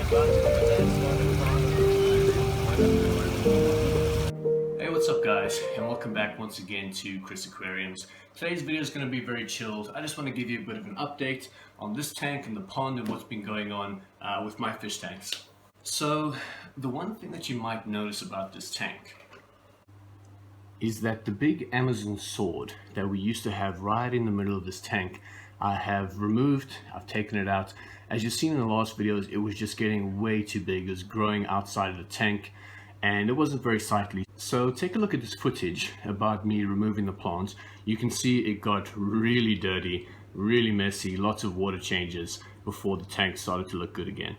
Hey, what's up guys, and welcome back once again to Chris Aquariums. Today's video is going to be very chilled. I just want to give you a bit of an update on this tank and the pond and what's been going on with my fish tanks. So, the one thing that you might notice about this tank is that the big Amazon sword that we used to have right in the middle of this tank, I have removed, I've taken it out. As you've seen in the last videos, it was just getting way too big. It was growing outside of the tank and it wasn't very sightly. So take a look at this footage about me removing the plants. You can see it got really dirty, really messy, lots of water changes before the tank started to look good again.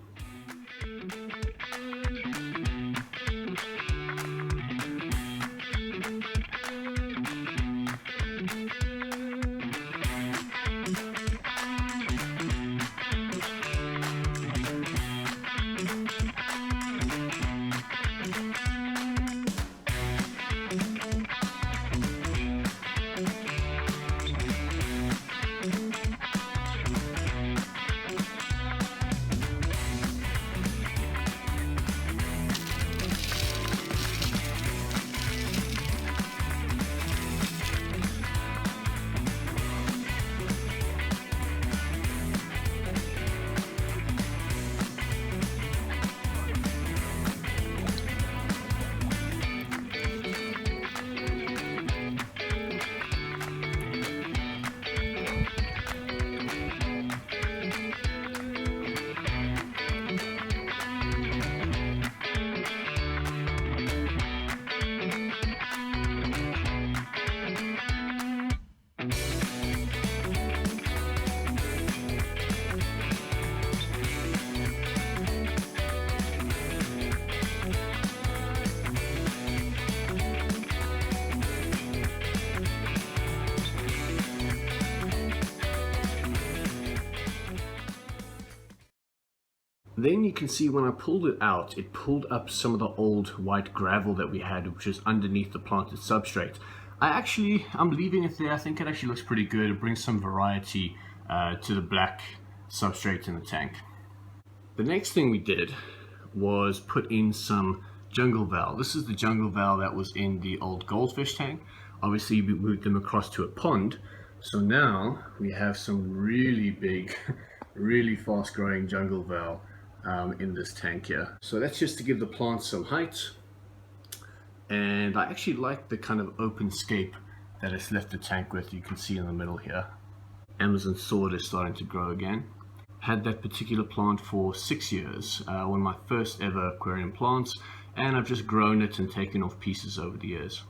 Then you can see when I pulled it out, it pulled up some of the old white gravel that we had, which is underneath the planted substrate. I'm leaving it there. I think it actually looks pretty good. It brings some variety to the black substrate in the tank. The next thing we did was put in some jungle val. This is the jungle val that was in the old Goldfish tank. Obviously we moved them across to a pond. So now we have some really big, really fast growing jungle val in this tank here. So that's just to give the plants some height, and I actually like the kind of open scape that it's left the tank with. You can see in the middle here, Amazon sword is starting to grow again. Had that particular plant for 6 years, one of my first ever aquarium plants, and I've just grown it and taken off pieces over the years.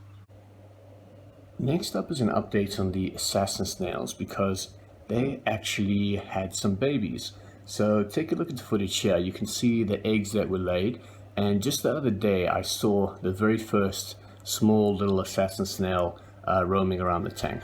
Next up is an update on the assassin snails, because they actually had some babies. So take a look at the footage here. You can see the eggs that were laid, and just the other day I saw the very first small little assassin snail roaming around the tank.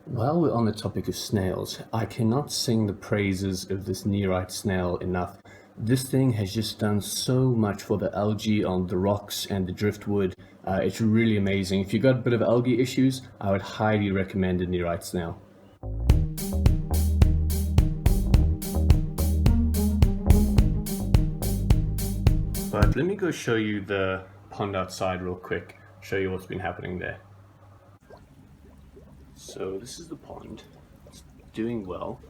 While we're on the topic of snails, I cannot sing the praises of this nearite snail enough. This thing has just done so much for the algae on the rocks and the driftwood. It's really amazing. If you've got a bit of algae issues, I would highly recommend a nearite snail. But let me go show you the pond outside real quick, show you what's been happening there. So this is the pond. It's doing well.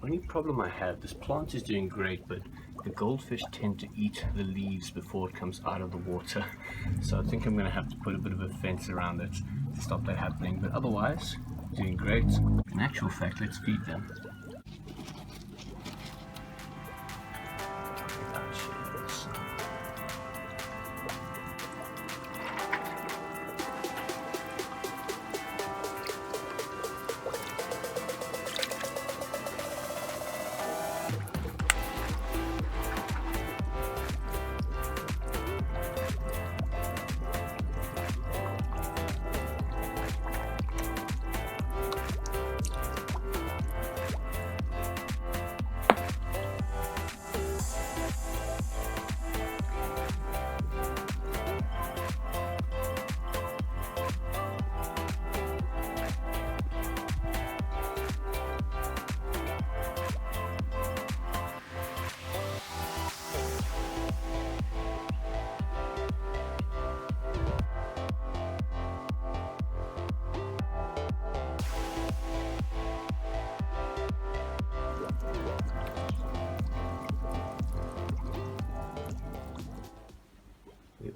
Only problem I have, this plant is doing great, but the goldfish tend to eat the leaves before it comes out of the water. So I think I'm going to have to put a bit of a fence around it to stop that happening. But otherwise, doing great. In actual fact, let's feed them.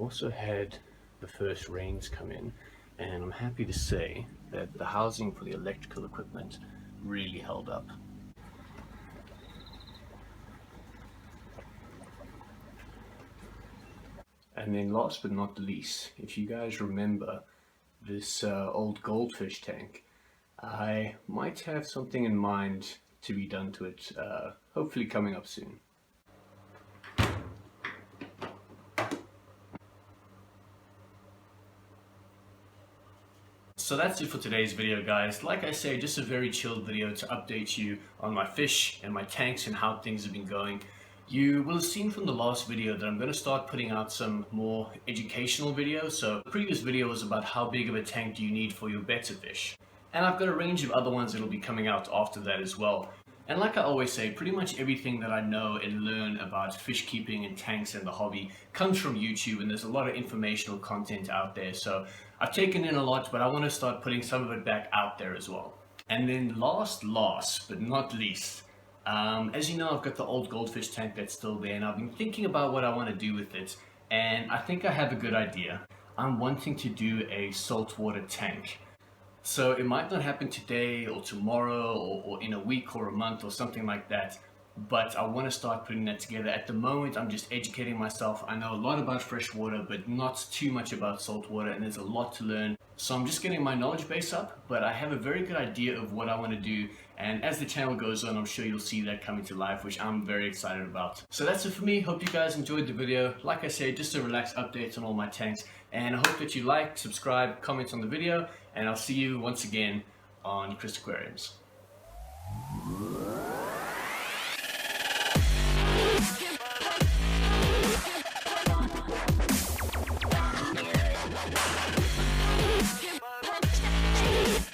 also had the first rains come in, and I'm happy to say that the housing for the electrical equipment really held up. And then last but not the least, if you guys remember this old goldfish tank, I might have something in mind to be done to it, hopefully coming up soon. So that's it for today's video, guys. Like I say, just a very chilled video to update you on my fish and my tanks and how things have been going. You will have seen from the last video that I'm going to start putting out some more educational videos. So the previous video was about how big of a tank do you need for your better fish. And I've got a range of other ones that will be coming out after that as well. And like I always say, pretty much everything that I know and learn about fish keeping and tanks and the hobby comes from YouTube, and there's a lot of informational content out there. So I've taken in a lot, but I want to start putting some of it back out there as well. And then last but not least, as you know, I've got the old goldfish tank that's still there, and I've been thinking about what I want to do with it. And I think I have a good idea. I'm wanting to do a saltwater tank. So it might not happen today or tomorrow or in a week or a month or something like that, but I want to start putting that together. At the moment, I'm just educating myself. I know a lot about freshwater, but not too much about saltwater, and there's a lot to learn. So I'm just getting my knowledge base up, but I have a very good idea of what I want to do. And as the channel goes on, I'm sure you'll see that coming to life, which I'm very excited about. So that's it for me. Hope you guys enjoyed the video. Like I said, just a relaxed update on all my tanks. And I hope that you like, subscribe, comment on the video, and I'll see you once again on Chris Aquariums.